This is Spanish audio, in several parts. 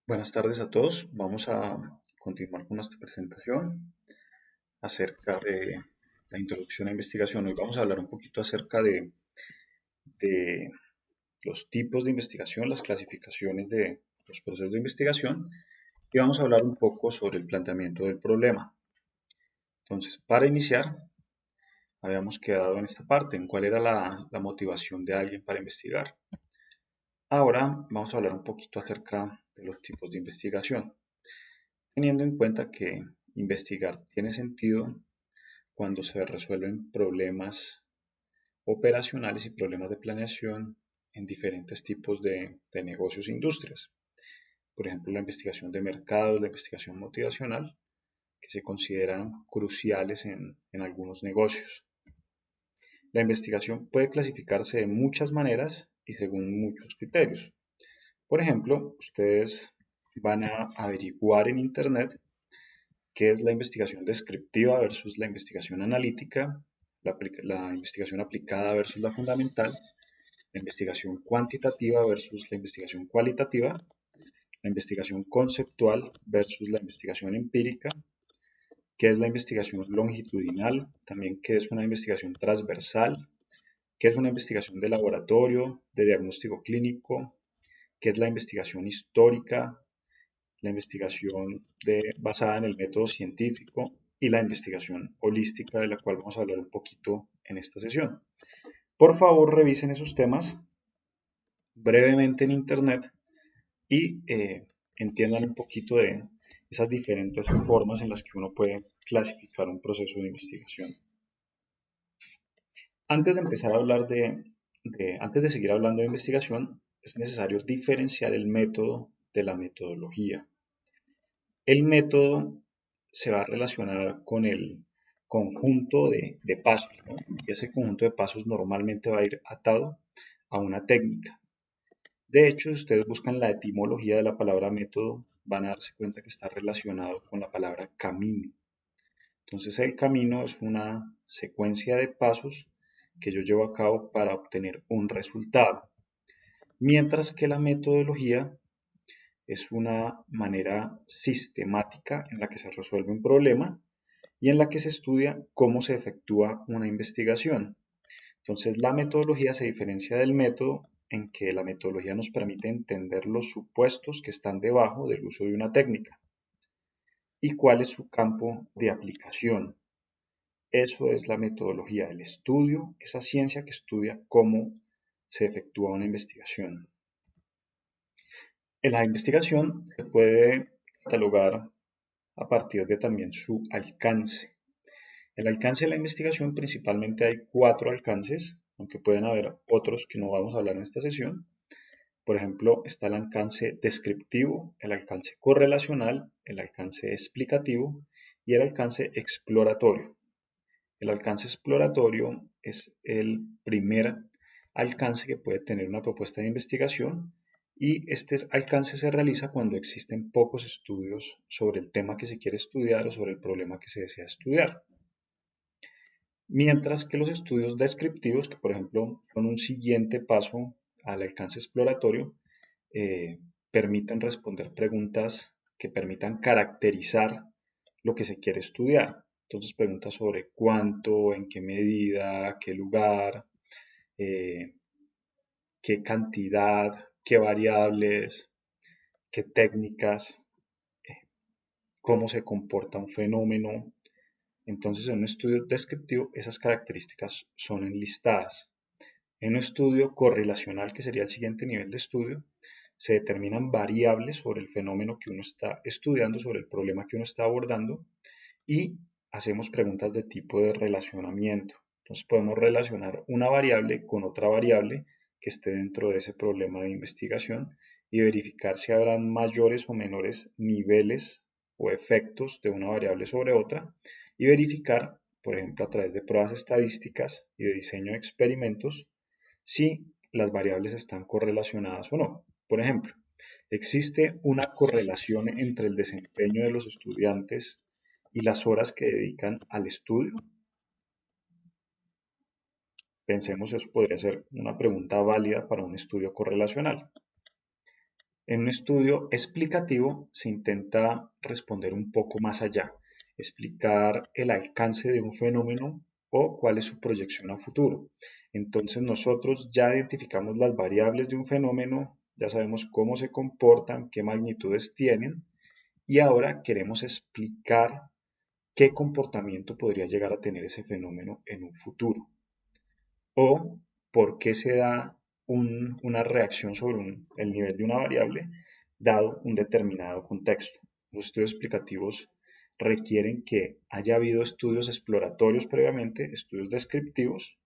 Buenas tardes a todos. Vamos a continuar con nuestra presentación acerca de la introducción a investigación. Hoy vamos a hablar un poquito acerca de los tipos de investigación, las clasificaciones de los procesos de investigación y vamos a hablar un poco sobre el planteamiento del problema. Entonces, para iniciar, habíamos quedado en esta parte, en cuál era la motivación de alguien para investigar. Ahora vamos a hablar un poquito acerca de los tipos de investigación, teniendo en cuenta que investigar tiene sentido cuando se resuelven problemas operacionales y problemas de planeación en diferentes tipos de negocios e industrias. Por ejemplo, la investigación de mercados, la investigación motivacional, que se consideran cruciales en algunos negocios. La investigación puede clasificarse de muchas maneras y según muchos criterios. Por ejemplo, ustedes van a averiguar en Internet qué es la investigación descriptiva versus la investigación analítica, la investigación aplicada versus la fundamental, la investigación cuantitativa versus la investigación cualitativa, la investigación conceptual versus la investigación empírica, qué es la investigación longitudinal, también qué es una investigación transversal, qué es una investigación de laboratorio, de diagnóstico clínico, qué es la investigación histórica, la investigación basada en el método científico y la investigación holística, de la cual vamos a hablar un poquito en esta sesión. Por favor, revisen esos temas brevemente en Internet y entiendan un poquito de esas diferentes formas en las que uno puede clasificar un proceso de investigación. Antes de empezar a hablar antes de seguir hablando de investigación, es necesario diferenciar el método de la metodología. El método se va a relacionar con el conjunto de pasos, ¿no? Y ese conjunto de pasos normalmente va a ir atado a una técnica. De hecho, si ustedes buscan la etimología de la palabra método, van a darse cuenta que está relacionado con la palabra camino. Entonces, el camino es una secuencia de pasos que yo llevo a cabo para obtener un resultado, mientras que la metodología es una manera sistemática en la que se resuelve un problema y en la que se estudia cómo se efectúa una investigación. Entonces, la metodología se diferencia del método en que la metodología nos permite entender los supuestos que están debajo del uso de una técnica y cuál es su campo de aplicación. Eso es la metodología, el estudio, esa ciencia que estudia cómo se efectúa una investigación. En la investigación se puede catalogar a partir de también su alcance. El alcance de la investigación principalmente hay 4 alcances, aunque pueden haber otros que no vamos a hablar en esta sesión. Por ejemplo, está el alcance descriptivo, el alcance correlacional, el alcance explicativo y el alcance exploratorio. El alcance exploratorio es el primer alcance que puede tener una propuesta de investigación y este alcance se realiza cuando existen pocos estudios sobre el tema que se quiere estudiar o sobre el problema que se desea estudiar. Mientras que los estudios descriptivos, que por ejemplo son un siguiente paso al alcance exploratorio, permiten responder preguntas que permitan caracterizar lo que se quiere estudiar. Entonces, preguntas sobre cuánto, en qué medida, qué lugar, eh, qué cantidad, qué variables, qué técnicas, cómo se comporta un fenómeno. Entonces, en un estudio descriptivo, esas características son enlistadas. En un estudio correlacional, que sería el siguiente nivel de estudio, se determinan variables sobre el fenómeno que uno está estudiando, sobre el problema que uno está abordando, y hacemos preguntas de tipo de relacionamiento. Entonces podemos relacionar una variable con otra variable que esté dentro de ese problema de investigación y verificar si habrán mayores o menores niveles o efectos de una variable sobre otra y verificar, por ejemplo, a través de pruebas estadísticas y de diseño de experimentos, si las variables están correlacionadas o no. Por ejemplo, ¿existe una correlación entre el desempeño de los estudiantes y las horas que dedican al estudio? Pensemos, eso podría ser una pregunta válida para un estudio correlacional. En un estudio explicativo se intenta responder un poco más allá, explicar el alcance de un fenómeno o cuál es su proyección a futuro. Entonces nosotros ya identificamos las variables de un fenómeno, ya sabemos cómo se comportan, qué magnitudes tienen y ahora queremos explicar qué comportamiento podría llegar a tener ese fenómeno en un futuro o por qué se da una reacción sobre el nivel de una variable dado un determinado contexto. Los estudios explicativos requieren que haya habido estudios exploratorios previamente, estudios descriptivos,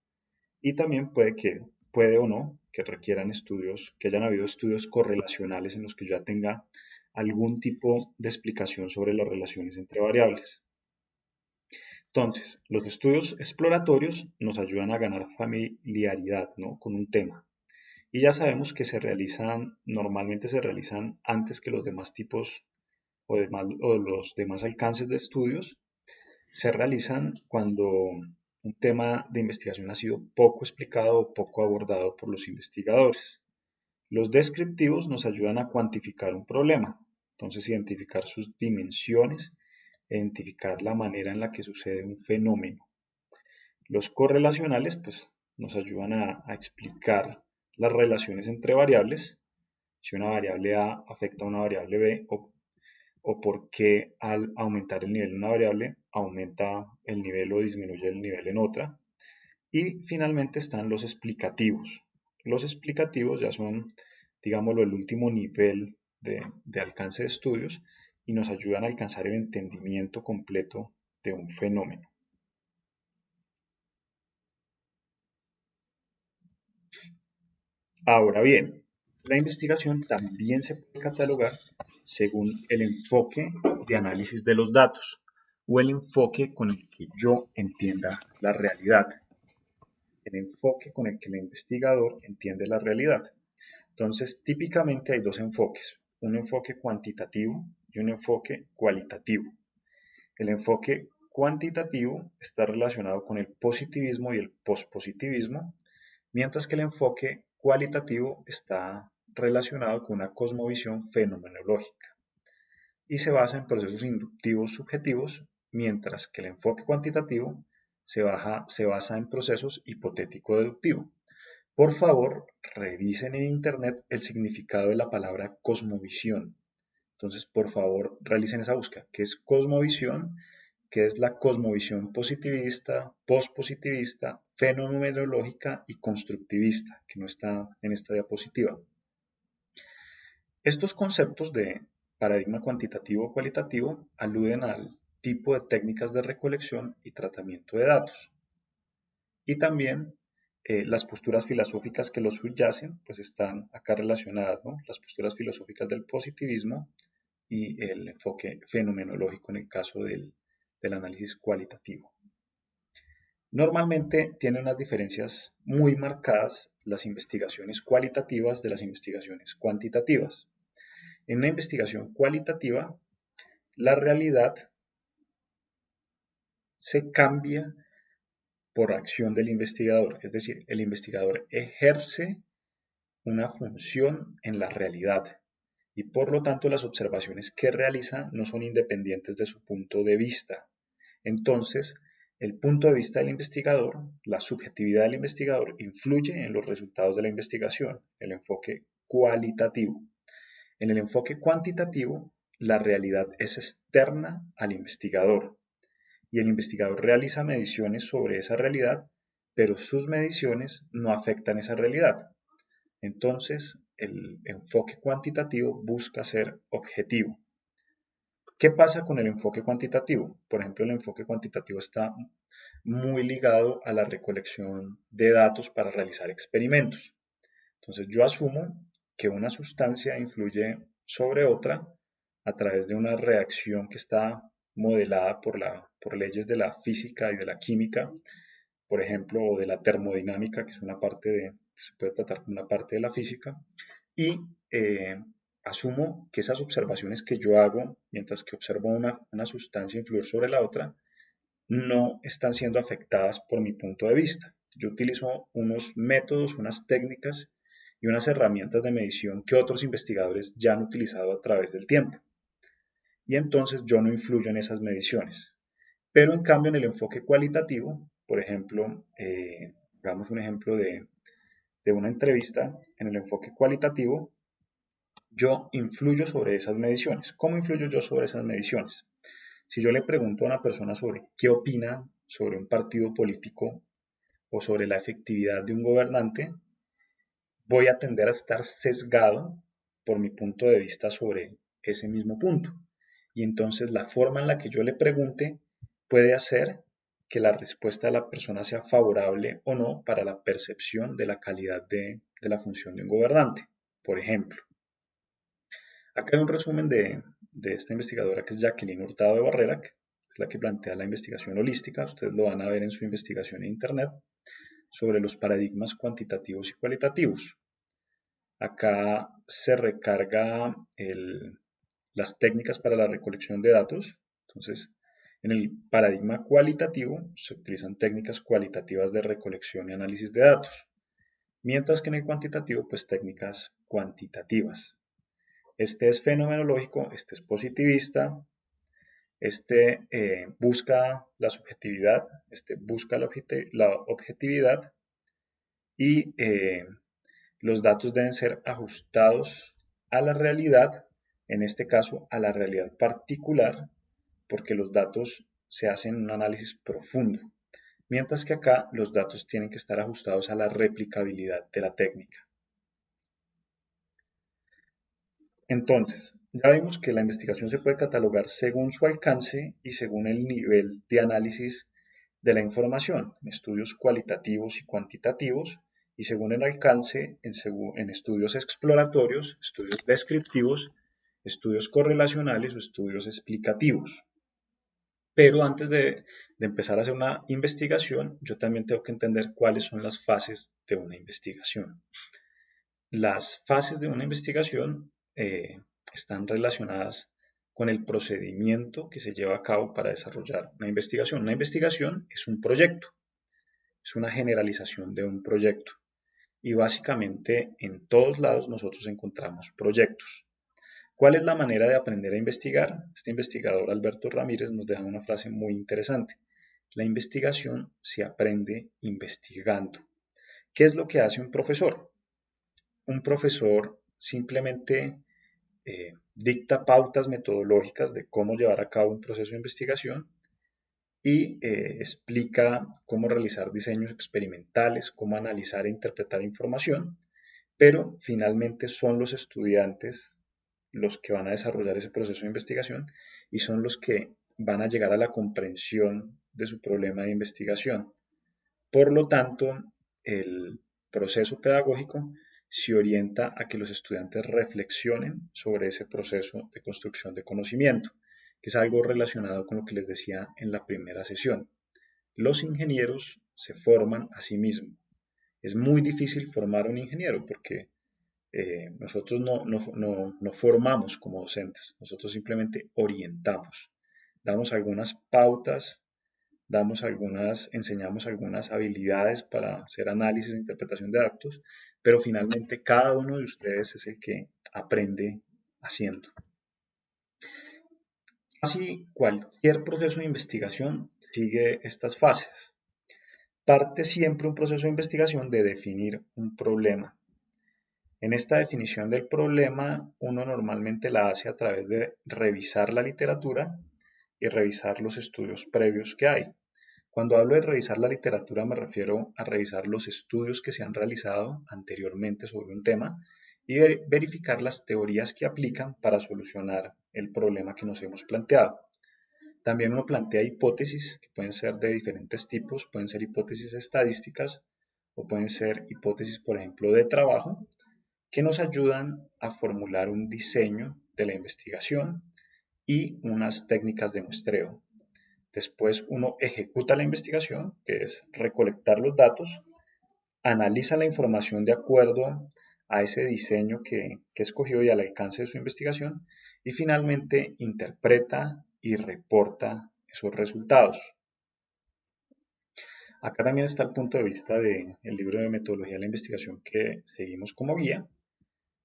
y también puede o no, que requieran estudios, que hayan habido estudios correlacionales en los que yo ya tenga algún tipo de explicación sobre las relaciones entre variables. Entonces, los estudios exploratorios nos ayudan a ganar familiaridad, ¿no?, con un tema. Y ya sabemos que normalmente se realizan antes que los demás tipos o los demás alcances de estudios. Se realizan cuando un tema de investigación ha sido poco explicado o poco abordado por los investigadores. Los descriptivos nos ayudan a cuantificar un problema, entonces identificar sus dimensiones, identificar la manera en la que sucede un fenómeno. Los correlacionales pues, nos ayudan a explicar las relaciones entre variables, si una variable A afecta a una variable B o por qué al aumentar el nivel de una variable aumenta el nivel o disminuye el nivel en otra. Y finalmente están los explicativos. Los explicativos ya son, digámoslo, el último nivel de alcance de estudios y nos ayudan a alcanzar el entendimiento completo de un fenómeno. Ahora bien, la investigación también se puede catalogar según el enfoque de análisis de los datos o el enfoque con el que yo entienda la realidad, el enfoque con el que el investigador entiende la realidad. Entonces, típicamente hay dos enfoques, un enfoque cuantitativo y un enfoque cualitativo. El enfoque cuantitativo está relacionado con el positivismo y el pospositivismo, mientras que el enfoque cualitativo está relacionado con una cosmovisión fenomenológica y se basa en procesos inductivos subjetivos, mientras que el enfoque cuantitativo se basa en procesos hipotético-deductivos. Por favor, revisen en internet el significado de la palabra cosmovisión. Entonces, por favor, realicen esa búsqueda. ¿Qué es cosmovisión? ¿Qué es la cosmovisión positivista, pospositivista, fenomenológica y constructivista, que no está en esta diapositiva? Estos conceptos de paradigma cuantitativo o cualitativo aluden al tipo de técnicas de recolección y tratamiento de datos. Y también las posturas filosóficas que los subyacen, pues están acá relacionadas, ¿no? Las posturas filosóficas del positivismo y el enfoque fenomenológico en el caso del análisis cualitativo. Normalmente tienen unas diferencias muy marcadas las investigaciones cualitativas de las investigaciones cuantitativas. En una investigación cualitativa, la realidad se cambia por acción del investigador, es decir, el investigador ejerce una función en la realidad y por lo tanto las observaciones que realiza no son independientes de su punto de vista. Entonces, el punto de vista del investigador, la subjetividad del investigador, influye en los resultados de la investigación, el enfoque cualitativo. En el enfoque cuantitativo, la realidad es externa al investigador y el investigador realiza mediciones sobre esa realidad, pero sus mediciones no afectan esa realidad. Entonces, el enfoque cuantitativo busca ser objetivo. ¿Qué pasa con el enfoque cuantitativo? Por ejemplo, el enfoque cuantitativo está muy ligado a la recolección de datos para realizar experimentos. Entonces, yo asumo que una sustancia influye sobre otra a través de una reacción que está modelada por leyes de la física y de la química, por ejemplo, o de la termodinámica, que es una parte se puede tratar como una parte de la física, y asumo que esas observaciones que yo hago mientras que observo una sustancia influir sobre la otra, no están siendo afectadas por mi punto de vista. Yo utilizo unos métodos, unas técnicas y unas herramientas de medición que otros investigadores ya han utilizado a través del tiempo. Y entonces yo no influyo en esas mediciones. Pero en cambio en el enfoque cualitativo, por ejemplo, hagamos un ejemplo de una entrevista, en el enfoque cualitativo, yo influyo sobre esas mediciones. ¿Cómo influyo yo sobre esas mediciones? Si yo le pregunto a una persona sobre qué opina sobre un partido político o sobre la efectividad de un gobernante, voy a tender a estar sesgado por mi punto de vista sobre ese mismo punto. Y entonces la forma en la que yo le pregunte puede hacer que la respuesta de la persona sea favorable o no para la percepción de la calidad de la función de un gobernante. Por ejemplo, acá hay un resumen de esta investigadora que es Jacqueline Hurtado de Barrera, que es la que plantea la investigación holística. Ustedes lo van a ver en su investigación en Internet sobre los paradigmas cuantitativos y cualitativos. Acá se recarga las técnicas para la recolección de datos. Entonces, en el paradigma cualitativo se utilizan técnicas cualitativas de recolección y análisis de datos, mientras que en el cuantitativo, pues técnicas cuantitativas. Este es fenomenológico, este es positivista, este busca la subjetividad, este busca la objetividad y los datos deben ser ajustados a la realidad, en este caso a la realidad particular, porque los datos se hacen un análisis profundo, mientras que acá los datos tienen que estar ajustados a la replicabilidad de la técnica. Entonces, ya vimos que la investigación se puede catalogar según su alcance y según el nivel de análisis de la información, en estudios cualitativos y cuantitativos, y según el alcance en estudios exploratorios, estudios descriptivos, estudios correlacionales o estudios explicativos. Pero antes de empezar a hacer una investigación, yo también tengo que entender cuáles son las fases de una investigación. Las fases de una investigación están relacionadas con el procedimiento que se lleva a cabo para desarrollar una investigación. Una investigación es un proyecto, es una generalización de un proyecto. Y básicamente en todos lados nosotros encontramos proyectos. ¿Cuál es la manera de aprender a investigar? Este investigador Alberto Ramírez nos deja una frase muy interesante. La investigación se aprende investigando. ¿Qué es lo que hace un profesor? Un profesor simplemente dicta pautas metodológicas de cómo llevar a cabo un proceso de investigación y explica cómo realizar diseños experimentales, cómo analizar e interpretar información, pero finalmente son los estudiantes los que van a desarrollar ese proceso de investigación y son los que van a llegar a la comprensión de su problema de investigación. Por lo tanto, el proceso pedagógico se orienta a que los estudiantes reflexionen sobre ese proceso de construcción de conocimiento, que es algo relacionado con lo que les decía en la primera sesión. Los ingenieros se forman a sí mismos. Es muy difícil formar un ingeniero porque nosotros no formamos como docentes, nosotros simplemente orientamos, damos algunas pautas, enseñamos algunas habilidades para hacer análisis e interpretación de datos, pero finalmente cada uno de ustedes es el que aprende haciendo. Casi cualquier proceso de investigación sigue estas fases. Parte siempre un proceso de investigación de definir un problema. En esta definición del problema, uno normalmente la hace a través de revisar la literatura y revisar los estudios previos que hay. Cuando hablo de revisar la literatura me refiero a revisar los estudios que se han realizado anteriormente sobre un tema y verificar las teorías que aplican para solucionar el problema que nos hemos planteado. También uno plantea hipótesis que pueden ser de diferentes tipos, pueden ser hipótesis estadísticas o pueden ser hipótesis, por ejemplo, de trabajo, que nos ayudan a formular un diseño de la investigación y unas técnicas de muestreo. Después uno ejecuta la investigación, que es recolectar los datos, analiza la información de acuerdo a ese diseño que escogió y al alcance de su investigación, y finalmente interpreta y reporta esos resultados. Acá también está el punto de vista del libro de metodología de la investigación que seguimos como guía.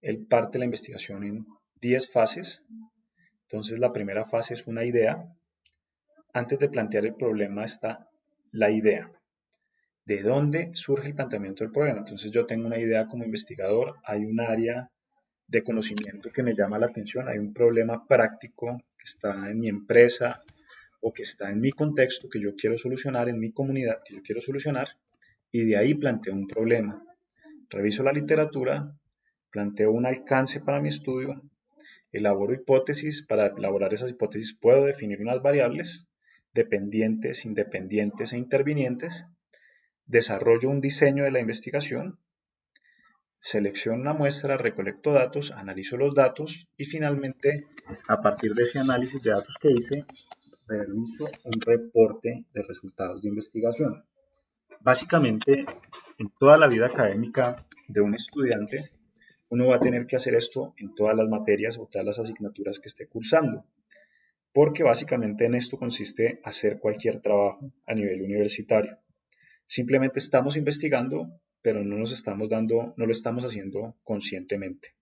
Él parte la investigación en 10 fases. Entonces la primera fase es una idea. Antes de plantear el problema está la idea. ¿De dónde surge el planteamiento del problema? Entonces yo tengo una idea como investigador, hay un área de conocimiento que me llama la atención, hay un problema práctico que está en mi empresa o que está en mi contexto que yo quiero solucionar, en mi comunidad que yo quiero solucionar, y de ahí planteo un problema. Reviso la literatura, planteo un alcance para mi estudio, elaboro hipótesis, para elaborar esas hipótesis puedo definir unas variables dependientes, independientes e intervinientes, desarrollo un diseño de la investigación, selecciono una muestra, recolecto datos, analizo los datos y finalmente, a partir de ese análisis de datos que hice, realizo un reporte de resultados de investigación. Básicamente, en toda la vida académica de un estudiante, uno va a tener que hacer esto en todas las materias o todas las asignaturas que esté cursando, porque básicamente en esto consiste hacer cualquier trabajo a nivel universitario. Simplemente estamos investigando, pero no lo estamos haciendo conscientemente.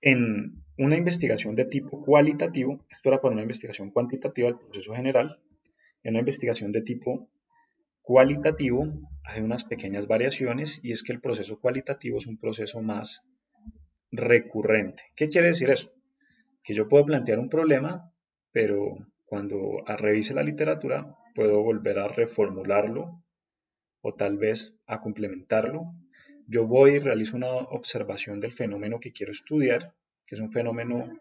En una investigación de tipo cualitativo, esto era para una investigación cuantitativa del proceso general, en una investigación de tipo cualitativo hay unas pequeñas variaciones y es que el proceso cualitativo es un proceso más recurrente. ¿Qué quiere decir eso? Que yo puedo plantear un problema, pero cuando revise la literatura puedo volver a reformularlo o tal vez a complementarlo. Yo voy y realizo una observación del fenómeno que quiero estudiar, que es un fenómeno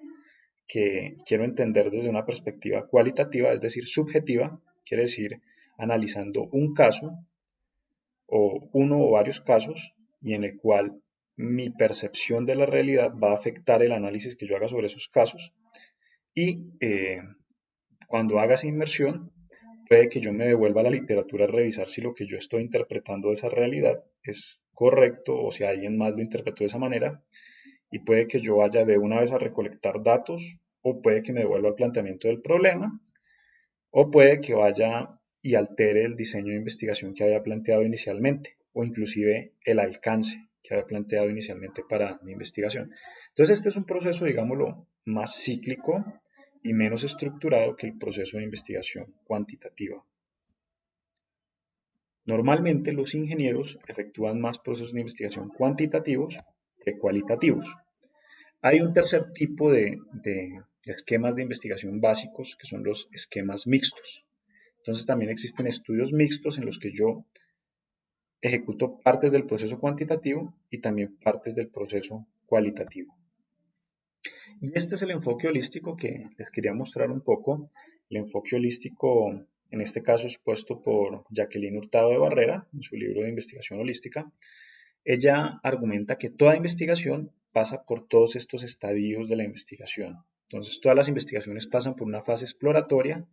que quiero entender desde una perspectiva cualitativa, es decir, subjetiva, quiere decir analizando un caso o uno o varios casos y en el cual mi percepción de la realidad va a afectar el análisis que yo haga sobre esos casos y cuando haga esa inmersión puede que yo me devuelva a la literatura a revisar si lo que yo estoy interpretando de esa realidad es correcto o si alguien más lo interpretó de esa manera y puede que yo vaya de una vez a recolectar datos o puede que me devuelva al planteamiento del problema o puede que vaya y altere el diseño de investigación que había planteado inicialmente o inclusive el alcance que había planteado inicialmente para mi investigación. Entonces este es un proceso, digámoslo, más cíclico y menos estructurado que el proceso de investigación cuantitativa. Normalmente los ingenieros efectúan más procesos de investigación cuantitativos que cualitativos. Hay un tercer tipo de esquemas de investigación básicos que son los esquemas mixtos. Entonces también existen estudios mixtos en los que yo ejecuto partes del proceso cuantitativo y también partes del proceso cualitativo. Y este es el enfoque holístico que les quería mostrar un poco. El enfoque holístico, en este caso, es puesto por Jacqueline Hurtado de Barrera en su libro de investigación holística. Ella argumenta que toda investigación pasa por todos estos estadios de la investigación. Entonces, todas las investigaciones pasan por una fase exploratoria,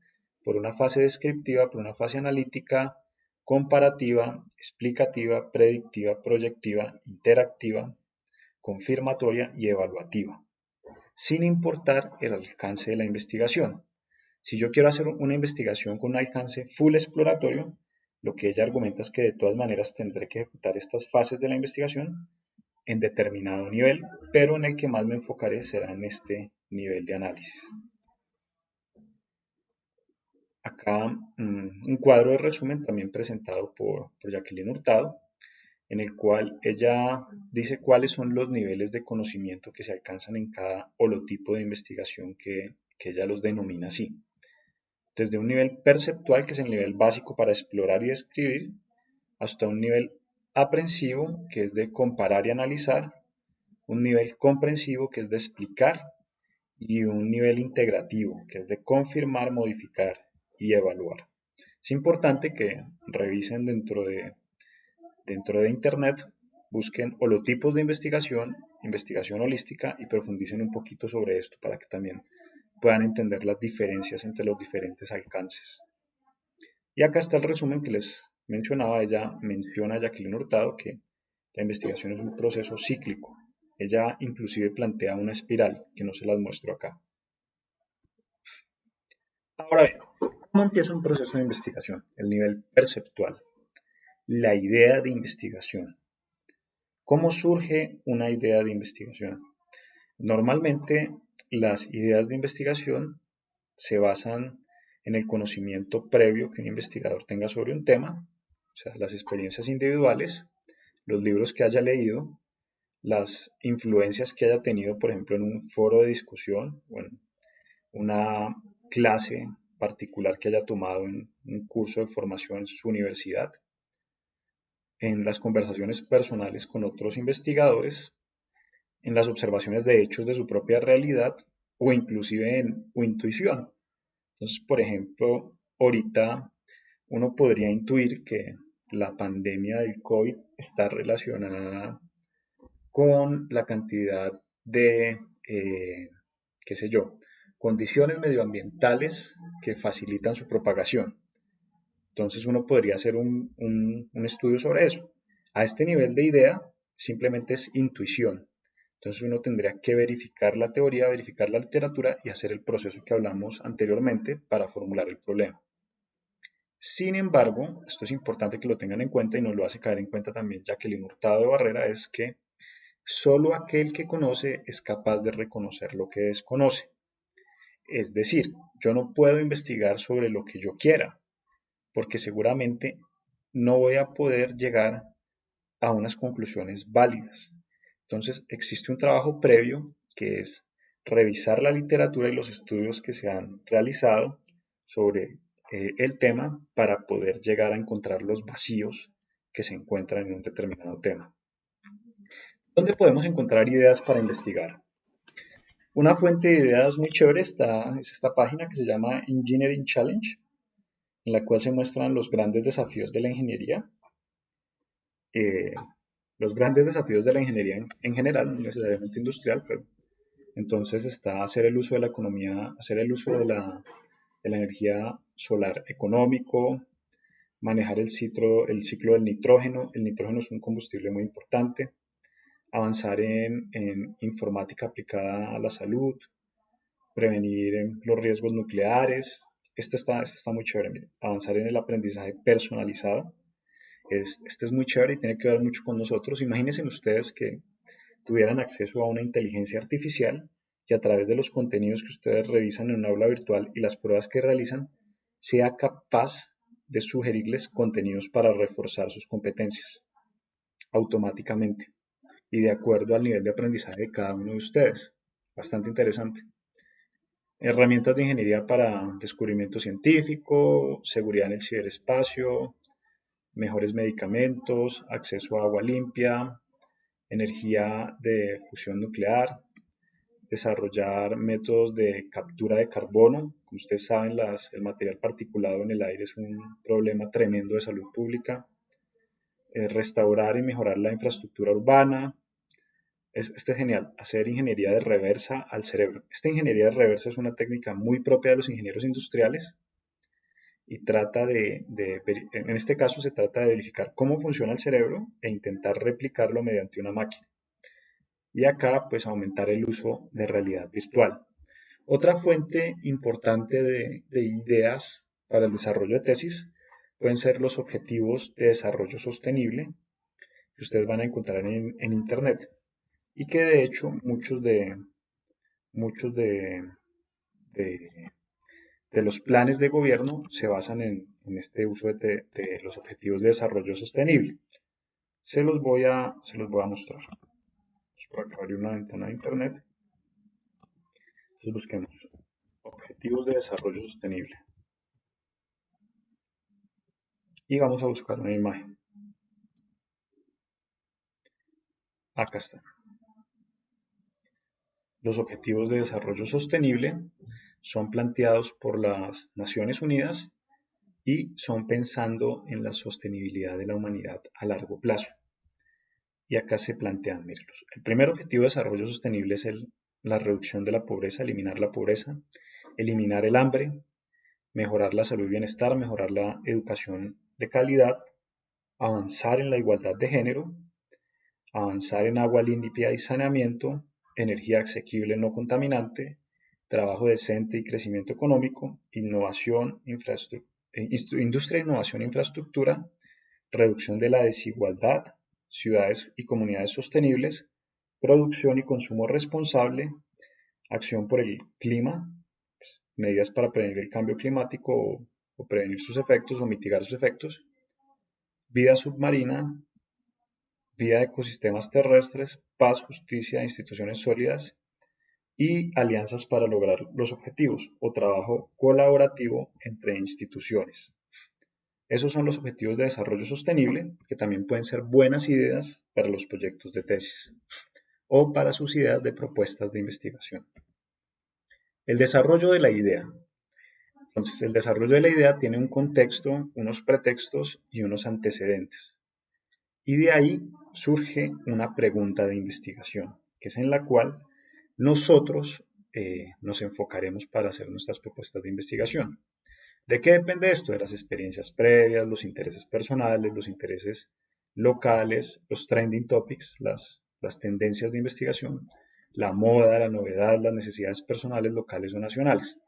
por una fase descriptiva, por una fase analítica, comparativa, explicativa, predictiva, proyectiva, interactiva, confirmatoria y evaluativa, sin importar el alcance de la investigación. Si yo quiero hacer una investigación con un alcance full exploratorio, lo que ella argumenta es que de todas maneras tendré que ejecutar estas fases de la investigación en determinado nivel, pero en el que más me enfocaré será en este nivel de análisis. Acá un cuadro de resumen también presentado por Jacqueline Hurtado, en el cual ella dice cuáles son los niveles de conocimiento que se alcanzan en cada holotipo de investigación que ella los denomina así. Desde un nivel perceptual, que es el nivel básico para explorar y describir, hasta un nivel aprensivo, que es de comparar y analizar, un nivel comprensivo, que es de explicar, y un nivel integrativo, que es de confirmar, modificar y evaluar. Es importante que revisen dentro de Internet, busquen holotipos de investigación, investigación holística y profundicen un poquito sobre esto para que también puedan entender las diferencias entre los diferentes alcances. Y acá está el resumen que les mencionaba. Ella menciona a Jacqueline Hurtado que la investigación es un proceso cíclico. Ella inclusive plantea una espiral que no se las muestro acá. Ahora bien, ¿Cómo empieza un proceso de investigación? El nivel perceptual, la idea de investigación. ¿Cómo surge una idea de investigación? Normalmente las ideas de investigación se basan en el conocimiento previo que un investigador tenga sobre un tema, o sea, las experiencias individuales, los libros que haya leído, las influencias que haya tenido, por ejemplo, en un foro de discusión o en una clase particular que haya tomado en un curso de formación en su universidad, en las conversaciones personales con otros investigadores, en las observaciones de hechos de su propia realidad o inclusive en intuición. Entonces, por ejemplo, ahorita uno podría intuir que la pandemia del COVID está relacionada con la cantidad de, qué sé yo, condiciones medioambientales que facilitan su propagación. Entonces uno podría hacer un estudio sobre eso. A este nivel de idea simplemente es intuición. Entonces uno tendría que verificar la teoría, verificar la literatura y hacer el proceso que hablamos anteriormente para formular el problema. Sin embargo, esto es importante que lo tengan en cuenta y nos lo hace caer en cuenta también Jacqueline Hurtado de Barrera, es que solo aquel que conoce es capaz de reconocer lo que desconoce. Es decir, yo no puedo investigar sobre lo que yo quiera, porque seguramente no voy a poder llegar a unas conclusiones válidas. Entonces, existe un trabajo previo que es revisar la literatura y los estudios que se han realizado sobre el tema para poder llegar a encontrar los vacíos que se encuentran en un determinado tema. ¿Dónde podemos encontrar ideas para investigar? Una fuente de ideas muy chévere es esta página que se llama Engineering Challenge, en la cual se muestran los grandes desafíos de la ingeniería. Eh, los grandes desafíos de la ingeniería en general, no necesariamente industrial, pero entonces está hacer el uso de la economía, hacer el uso de la energía solar económico, manejar el ciclo del nitrógeno. El nitrógeno es un combustible muy importante. Avanzar en informática aplicada a la salud, prevenir los riesgos nucleares. Este está muy chévere, mire. Avanzar en el aprendizaje personalizado. Este es muy chévere y tiene que ver mucho con nosotros. Imagínense ustedes que tuvieran acceso a una inteligencia artificial que a través de los contenidos que ustedes revisan en un aula virtual y las pruebas que realizan, sea capaz de sugerirles contenidos para reforzar sus competencias automáticamente y de acuerdo al nivel de aprendizaje de cada uno de ustedes. Bastante interesante. Herramientas de ingeniería para descubrimiento científico, seguridad en el ciberespacio, mejores medicamentos, acceso a agua limpia, energía de fusión nuclear, desarrollar métodos de captura de carbono. Como ustedes saben, el material particulado en el aire es un problema tremendo de salud pública. Restaurar y mejorar la infraestructura urbana. Este es genial, hacer ingeniería de reversa al cerebro. Esta ingeniería de reversa es una técnica muy propia de los ingenieros industriales y en este caso se trata de verificar cómo funciona el cerebro e intentar replicarlo mediante una máquina. Y acá pues aumentar el uso de realidad virtual. Otra fuente importante de ideas para el desarrollo de tesis pueden ser los objetivos de desarrollo sostenible que ustedes van a encontrar en Internet y que de hecho muchos de- de los planes de gobierno se basan en este uso de los objetivos de desarrollo sostenible. Se los voy a mostrar. Por acá abrir una ventana de Internet. Entonces busquemos objetivos de desarrollo sostenible y vamos a buscar una imagen. Acá está. Los objetivos de desarrollo sostenible son planteados por las Naciones Unidas y son pensando en la sostenibilidad de la humanidad a largo plazo. Y acá se plantean, mírenlos. El primer objetivo de desarrollo sostenible es la reducción de la pobreza, eliminar la pobreza, eliminar el hambre, mejorar la salud y bienestar, mejorar la educación de calidad, avanzar en la igualdad de género, avanzar en agua limpia y saneamiento, energía asequible no contaminante, trabajo decente y crecimiento económico, innovación, industria, innovación e infraestructura, reducción de la desigualdad, ciudades y comunidades sostenibles, producción y consumo responsable, acción por el clima, pues, medidas para prevenir el cambio climático o prevenir sus efectos o mitigar sus efectos, vida submarina, vida de ecosistemas terrestres, paz, justicia, instituciones sólidas y alianzas para lograr los objetivos o trabajo colaborativo entre instituciones. Esos son los objetivos de desarrollo sostenible, que también pueden ser buenas ideas para los proyectos de tesis o para sus ideas de propuestas de investigación. El desarrollo de la idea. Entonces, el desarrollo de la idea tiene un contexto, unos pretextos y unos antecedentes. Y de ahí surge una pregunta de investigación, que es en la cual nosotros nos enfocaremos para hacer nuestras propuestas de investigación. ¿De qué depende esto? De las experiencias previas, los intereses personales, los intereses locales, los trending topics, las tendencias de investigación, la moda, la novedad, las necesidades personales, locales o nacionales.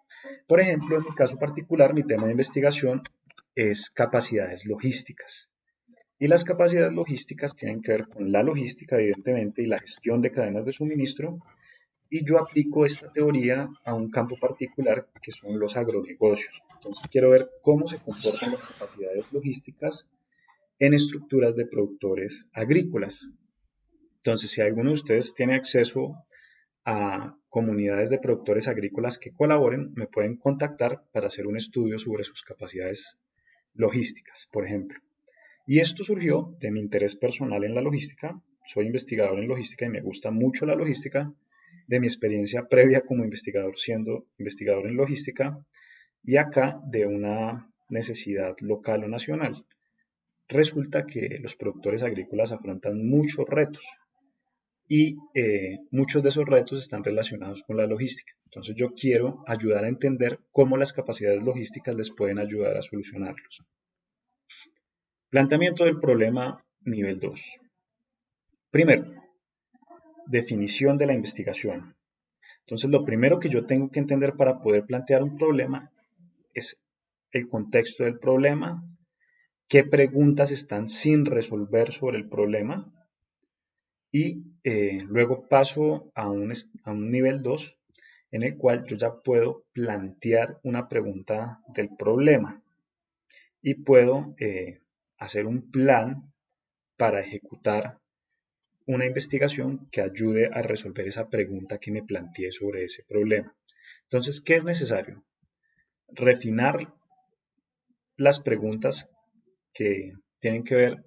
Por ejemplo, en mi caso particular, mi tema de investigación es capacidades logísticas. Y las capacidades logísticas tienen que ver con la logística, evidentemente, y la gestión de cadenas de suministro. Y yo aplico esta teoría a un campo particular que son los agronegocios. Entonces quiero ver cómo se comportan las capacidades logísticas en estructuras de productores agrícolas. Entonces, si alguno de ustedes tiene acceso a comunidades de productores agrícolas que colaboren, me pueden contactar para hacer un estudio sobre sus capacidades logísticas, por ejemplo. Y esto surgió de mi interés personal en la logística. Soy investigador en logística y me gusta mucho la logística, de mi experiencia previa como investigador siendo investigador en logística y acá de una necesidad local o nacional. Resulta que los productores agrícolas afrontan muchos retos y muchos de esos retos están relacionados con la logística. Entonces yo quiero ayudar a entender cómo las capacidades logísticas les pueden ayudar a solucionarlos. Planteamiento del problema nivel 2. Primero, definición de la investigación. Entonces, lo primero que yo tengo que entender para poder plantear un problema es el contexto del problema, qué preguntas están sin resolver sobre el problema y luego paso a un nivel 2 en el cual yo ya puedo plantear una pregunta del problema y puedo hacer un plan para ejecutar una investigación que ayude a resolver esa pregunta que me planteé sobre ese problema. Entonces, ¿qué es necesario? Refinar las preguntas que tienen que ver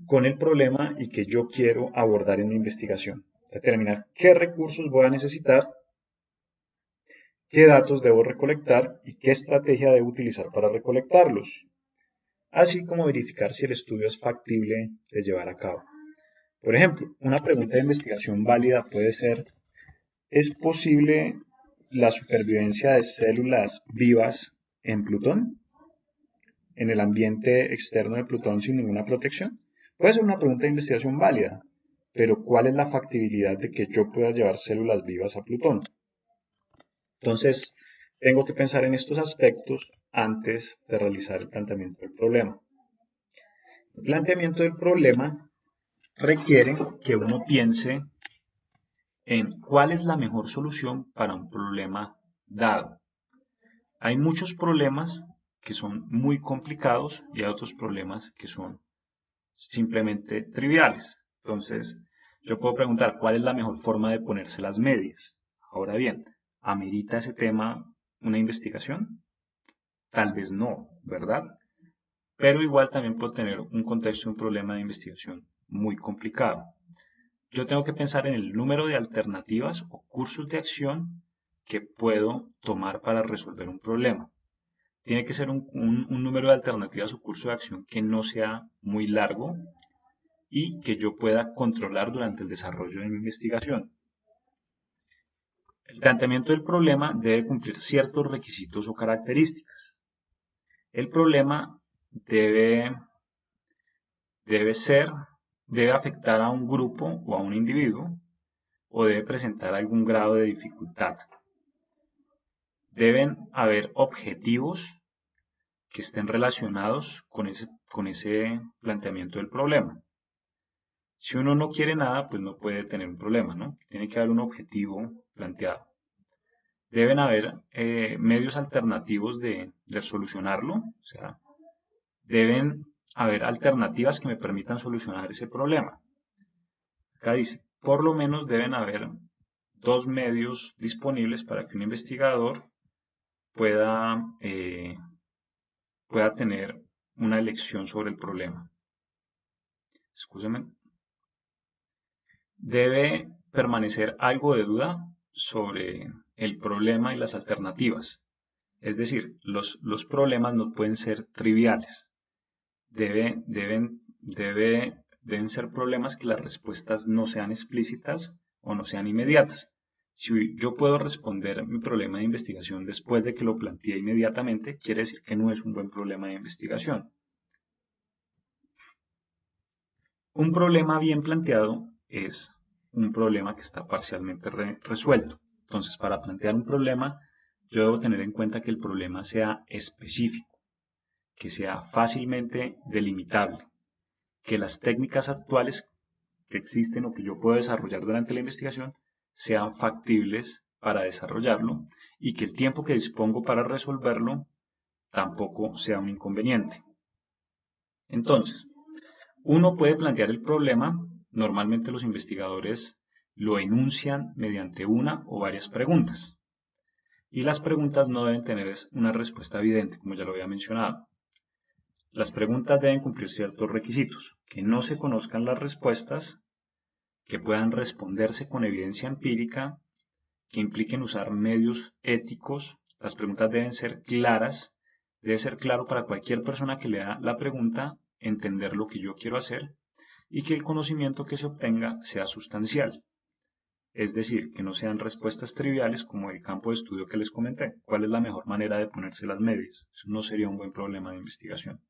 con el problema y que yo quiero abordar en mi investigación. Determinar qué recursos voy a necesitar, qué datos debo recolectar y qué estrategia debo utilizar para recolectarlos, así como verificar si el estudio es factible de llevar a cabo. Por ejemplo, una pregunta de investigación válida puede ser: ¿es posible la supervivencia de células vivas en Plutón? ¿En el ambiente externo de Plutón sin ninguna protección? Puede ser una pregunta de investigación válida, pero ¿cuál es la factibilidad de que yo pueda llevar células vivas a Plutón? Entonces, tengo que pensar en estos aspectos antes de realizar el planteamiento del problema. El planteamiento del problema requiere que uno piense en cuál es la mejor solución para un problema dado. Hay muchos problemas que son muy complicados y hay otros problemas que son simplemente triviales. Entonces, yo puedo preguntar cuál es la mejor forma de ponerse las medias. Ahora bien, ¿amerita ese tema una investigación? Tal vez no, ¿verdad? Pero igual también puedo tener un contexto de un problema de investigación muy complicado. Yo tengo que pensar en el número de alternativas o cursos de acción que puedo tomar para resolver un problema. Tiene que ser un número de alternativas o curso de acción que no sea muy largo y que yo pueda controlar durante el desarrollo de mi investigación. El planteamiento del problema debe cumplir ciertos requisitos o características. El problema debe afectar a un grupo o a un individuo o debe presentar algún grado de dificultad. Deben haber objetivos que estén relacionados con ese planteamiento del problema. Si uno no quiere nada, pues no puede tener un problema, ¿no? Tiene que haber un objetivo planteado. Deben haber medios alternativos de solucionarlo, o sea, deben haber alternativas que me permitan solucionar ese problema. Acá dice, por lo menos deben haber dos medios disponibles para que un investigador pueda tener una elección sobre el problema. Escúcheme. Debe permanecer algo de duda sobre el problema y las alternativas. Es decir, los problemas no pueden ser triviales. Deben ser problemas que las respuestas no sean explícitas o no sean inmediatas. Si yo puedo responder mi problema de investigación después de que lo planteé inmediatamente, quiere decir que no es un buen problema de investigación. Un problema bien planteado es un problema que está parcialmente resuelto. Entonces, para plantear un problema, yo debo tener en cuenta que el problema sea específico, que sea fácilmente delimitable, que las técnicas actuales que existen o que yo puedo desarrollar durante la investigación sean factibles para desarrollarlo y que el tiempo que dispongo para resolverlo tampoco sea un inconveniente. Entonces, uno puede plantear el problema, normalmente los investigadores lo enuncian mediante una o varias preguntas. Y las preguntas no deben tener una respuesta evidente, como ya lo había mencionado. Las preguntas deben cumplir ciertos requisitos, que no se conozcan las respuestas, que puedan responderse con evidencia empírica, que impliquen usar medios éticos. Las preguntas deben ser claras, debe ser claro para cualquier persona que lea la pregunta entender lo que yo quiero hacer y que el conocimiento que se obtenga sea sustancial. Es decir, que no sean respuestas triviales como el campo de estudio que les comenté. ¿Cuál es la mejor manera de ponerse las medias? Eso no sería un buen problema de investigación.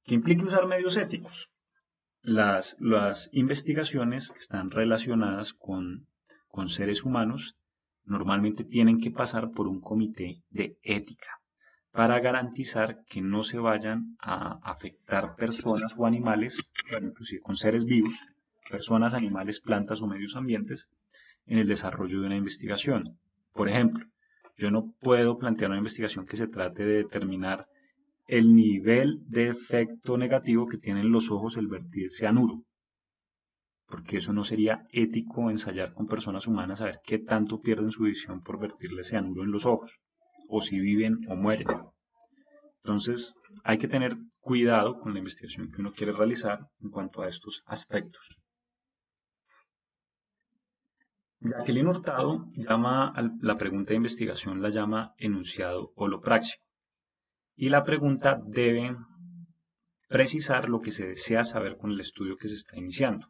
Que implique usar medios éticos. Las investigaciones que están relacionadas con seres humanos normalmente tienen que pasar por un comité de ética para garantizar que no se vayan a afectar personas o animales, bueno, inclusive con seres vivos, personas, animales, plantas o medios ambientes en el desarrollo de una investigación. Por ejemplo, yo no puedo plantear una investigación que se trate de determinar el nivel de efecto negativo que tienen los ojos el vertir cianuro, porque eso no sería ético ensayar con personas humanas a ver qué tanto pierden su visión por vertirle cianuro en los ojos, o si viven o mueren. Entonces, hay que tener cuidado con la investigación que uno quiere realizar en cuanto a estos aspectos. Jacqueline Hurtado llama a la pregunta de investigación, la llama enunciado holopraxio. Y la pregunta debe precisar lo que se desea saber con el estudio que se está iniciando.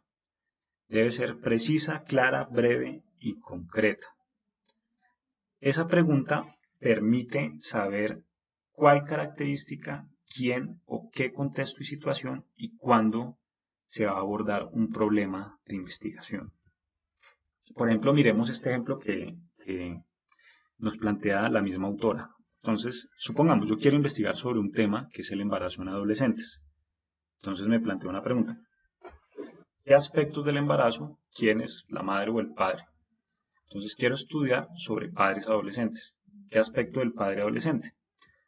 Debe ser precisa, clara, breve y concreta. Esa pregunta permite saber cuál característica, quién o qué contexto y situación y cuándo se va a abordar un problema de investigación. Por ejemplo, miremos este ejemplo que nos plantea la misma autora. Entonces, supongamos, yo quiero investigar sobre un tema que es el embarazo en adolescentes. Entonces me planteo una pregunta. ¿Qué aspectos del embarazo? ¿Quién es la madre o el padre? Entonces quiero estudiar sobre padres adolescentes. ¿Qué aspecto del padre adolescente?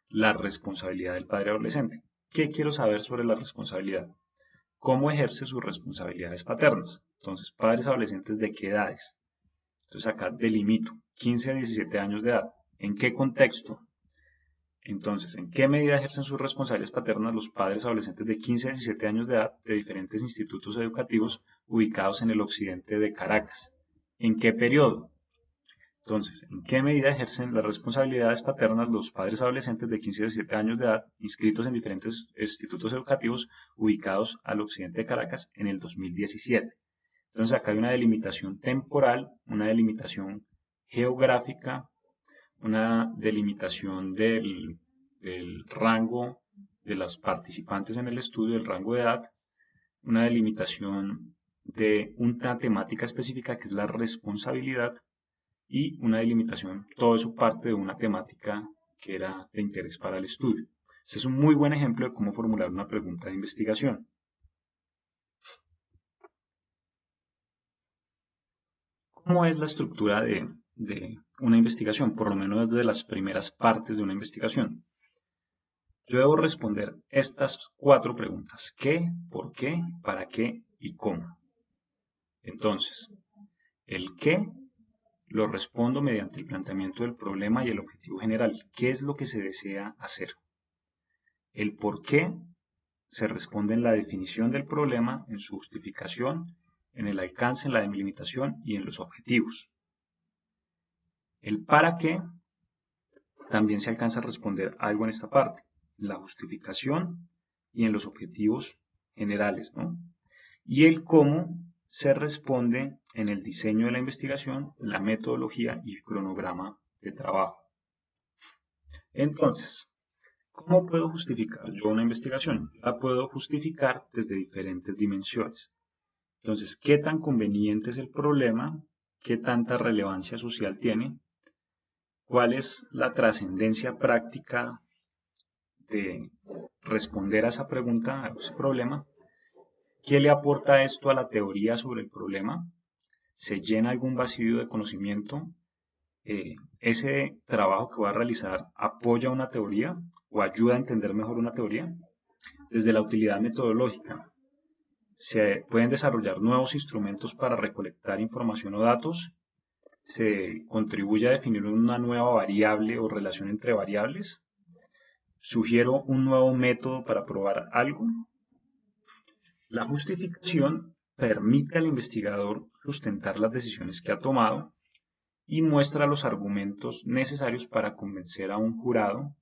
La responsabilidad del padre adolescente. ¿Qué quiero saber sobre la responsabilidad? ¿Cómo ejerce sus responsabilidades paternas? Entonces, padres adolescentes de qué edades. Entonces acá delimito 15 a 17 años de edad. ¿En qué contexto? Entonces, ¿en qué medida ejercen sus responsabilidades paternas los padres adolescentes de 15 a 17 años de edad de diferentes institutos educativos ubicados en el occidente de Caracas? ¿En qué periodo? Entonces, ¿en qué medida ejercen las responsabilidades paternas los padres adolescentes de 15 a 17 años de edad inscritos en diferentes institutos educativos ubicados al occidente de Caracas en el 2017? Entonces, acá hay una delimitación temporal, una delimitación geográfica, una delimitación del rango de los participantes en el estudio, el rango de edad, una delimitación de una temática específica que es la responsabilidad y una delimitación, todo eso parte de una temática que era de interés para el estudio. Este es un muy buen ejemplo de cómo formular una pregunta de investigación. ¿Cómo es la estructura de una investigación? Por lo menos desde las primeras partes de una investigación. Yo debo responder estas 4 preguntas: ¿qué?, ¿por qué?, ¿para qué? Y ¿cómo? Entonces, el qué lo respondo mediante el planteamiento del problema y el objetivo general. ¿Qué es lo que se desea hacer? El por qué se responde en la definición del problema, en su justificación, en el alcance, en la delimitación y en los objetivos. El para qué también se alcanza a responder algo en esta parte, en la justificación y en los objetivos generales, ¿no? Y el cómo se responde en el diseño de la investigación, la metodología y el cronograma de trabajo. Entonces, ¿cómo puedo justificar yo una investigación? La puedo justificar desde diferentes dimensiones. Entonces, ¿qué tan conveniente es el problema? ¿Qué tanta relevancia social tiene? ¿Cuál es la trascendencia práctica de responder a esa pregunta, a ese problema? ¿Qué le aporta esto a la teoría sobre el problema? ¿Se llena algún vacío de conocimiento? ¿Ese trabajo que voy a realizar apoya una teoría o ayuda a entender mejor una teoría? Desde la utilidad metodológica, ¿se pueden desarrollar nuevos instrumentos para recolectar información o datos? ¿Se contribuye a definir una nueva variable o relación entre variables? ¿Sugiero un nuevo método para probar algo? La justificación permite al investigador sustentar las decisiones que ha tomado y muestra los argumentos necesarios para convencer a un jurado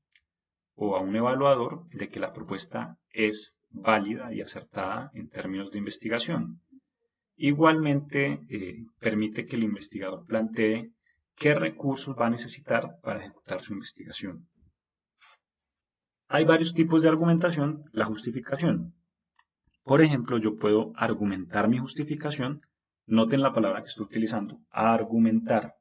o a un evaluador de que la propuesta es válida y acertada en términos de investigación. Igualmente, permite que el investigador plantee qué recursos va a necesitar para ejecutar su investigación. Hay varios tipos de argumentación. La justificación. Por ejemplo, yo puedo argumentar mi justificación. Noten la palabra que estoy utilizando, argumentar.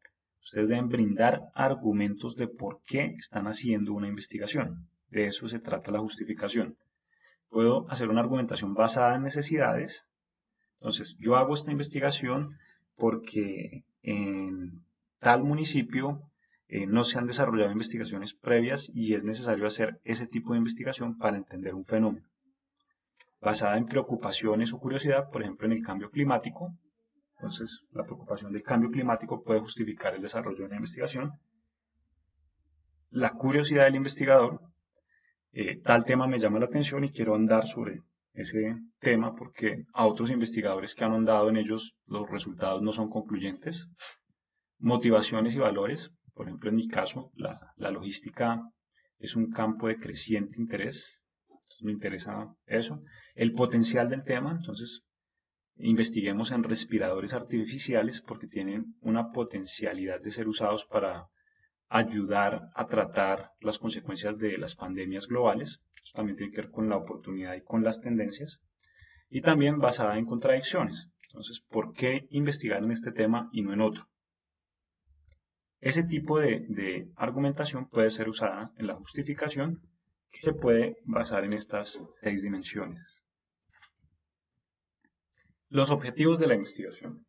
Ustedes deben brindar argumentos de por qué están haciendo una investigación. De eso se trata la justificación. Puedo hacer una argumentación basada en necesidades. Entonces, yo hago esta investigación porque en tal municipio no se han desarrollado investigaciones previas y es necesario hacer ese tipo de investigación para entender un fenómeno. Basada en preocupaciones o curiosidad, por ejemplo, en el cambio climático. Entonces, la preocupación del cambio climático puede justificar el desarrollo de una investigación. La curiosidad del investigador, tal tema me llama la atención y quiero andar sobre ese tema porque a otros investigadores que han ahondado en ellos los resultados no son concluyentes. Motivaciones y valores, por ejemplo, en mi caso, la logística es un campo de creciente interés. Me interesa eso. El potencial del tema, entonces investiguemos en respiradores artificiales porque tienen una potencialidad de ser usados para ayudar a tratar las consecuencias de las pandemias globales. Eso también tiene que ver con la oportunidad y con las tendencias. Y también basada en contradicciones. Entonces, ¿por qué investigar en este tema y no en otro? Ese tipo de argumentación puede ser usada en la justificación, que se puede basar en estas 6 dimensiones. Los objetivos de la investigación.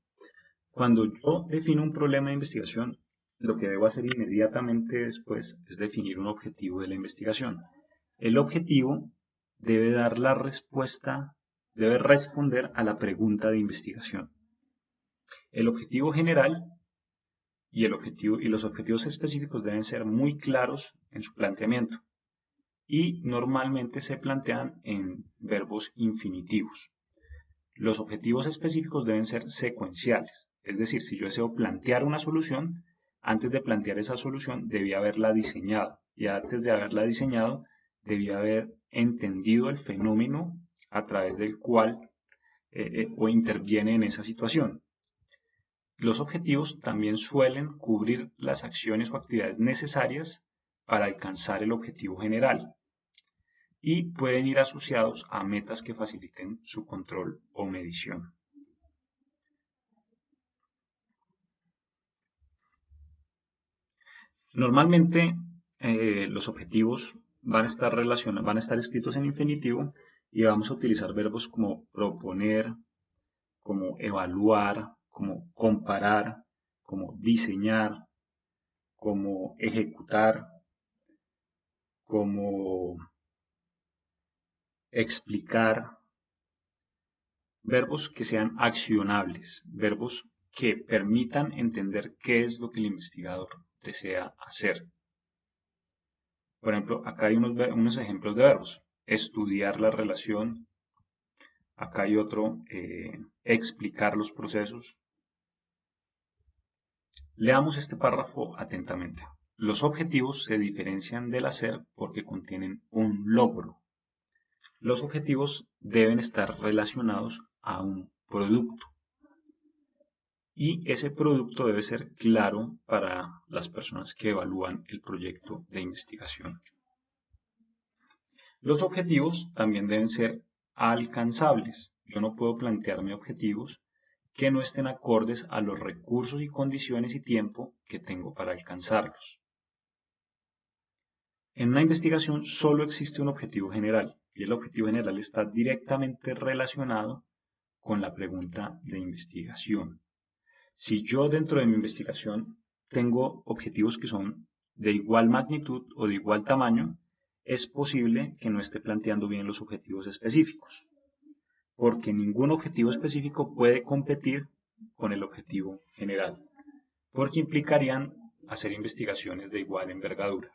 Cuando yo defino un problema de investigación, lo que debo hacer inmediatamente después es definir un objetivo de la investigación. El objetivo debe dar la respuesta, debe responder a la pregunta de investigación. El objetivo general y los objetivos específicos deben ser muy claros en su planteamiento y normalmente se plantean en verbos infinitivos. Los objetivos específicos deben ser secuenciales, es decir, si yo deseo plantear una solución, antes de plantear esa solución debía haberla diseñado y antes de haberla diseñado debía haber entendido el fenómeno a través del cual o interviene en esa situación. Los objetivos también suelen cubrir las acciones o actividades necesarias para alcanzar el objetivo general y pueden ir asociados a metas que faciliten su control o medición. Normalmente los objetivos van a estar escritos en infinitivo y vamos a utilizar verbos como proponer, como evaluar, como comparar, como diseñar, como ejecutar, como explicar, verbos que sean accionables, verbos que permitan entender qué es lo que el investigador desea hacer. Por ejemplo, acá hay unos ejemplos de verbos. Estudiar la relación. Acá hay otro, explicar los procesos. Leamos este párrafo atentamente. Los objetivos se diferencian del hacer porque contienen un logro. Los objetivos deben estar relacionados a un producto. Y ese producto debe ser claro para las personas que evalúan el proyecto de investigación. Los objetivos también deben ser alcanzables. Yo no puedo plantearme objetivos que no estén acordes a los recursos y condiciones y tiempo que tengo para alcanzarlos. En una investigación solo existe un objetivo general y el objetivo general está directamente relacionado con la pregunta de investigación. Si yo dentro de mi investigación tengo objetivos que son de igual magnitud o de igual tamaño, es posible que no esté planteando bien los objetivos específicos, porque ningún objetivo específico puede competir con el objetivo general, porque implicarían hacer investigaciones de igual envergadura.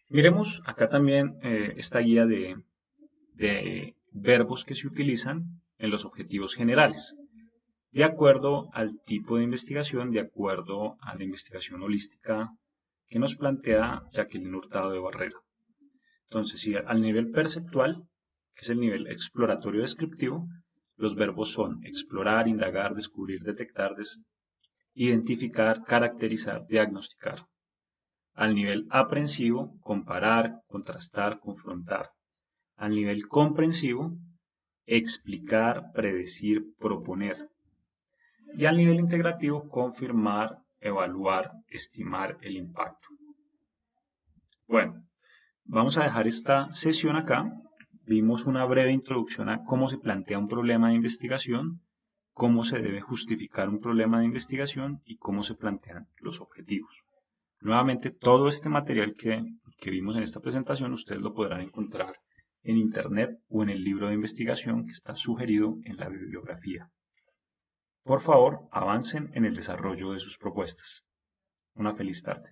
Miremos acá también esta guía de verbos que se utilizan en los objetivos generales, de acuerdo al tipo de investigación, de acuerdo a la investigación holística que nos plantea Jacqueline Hurtado de Barrera. Entonces, si al nivel perceptual, que es el nivel exploratorio descriptivo, los verbos son explorar, indagar, descubrir, detectar, identificar, caracterizar, diagnosticar. Al nivel aprensivo, comparar, contrastar, confrontar. Al nivel comprensivo, explicar, predecir, proponer. Y al nivel integrativo, confirmar, evaluar, estimar el impacto. Bueno, vamos a dejar esta sesión acá. Vimos una breve introducción a cómo se plantea un problema de investigación, cómo se debe justificar un problema de investigación y cómo se plantean los objetivos. Nuevamente, todo este material que vimos en esta presentación, ustedes lo podrán encontrar en Internet o en el libro de investigación que está sugerido en la bibliografía. Por favor, avancen en el desarrollo de sus propuestas. Una feliz tarde.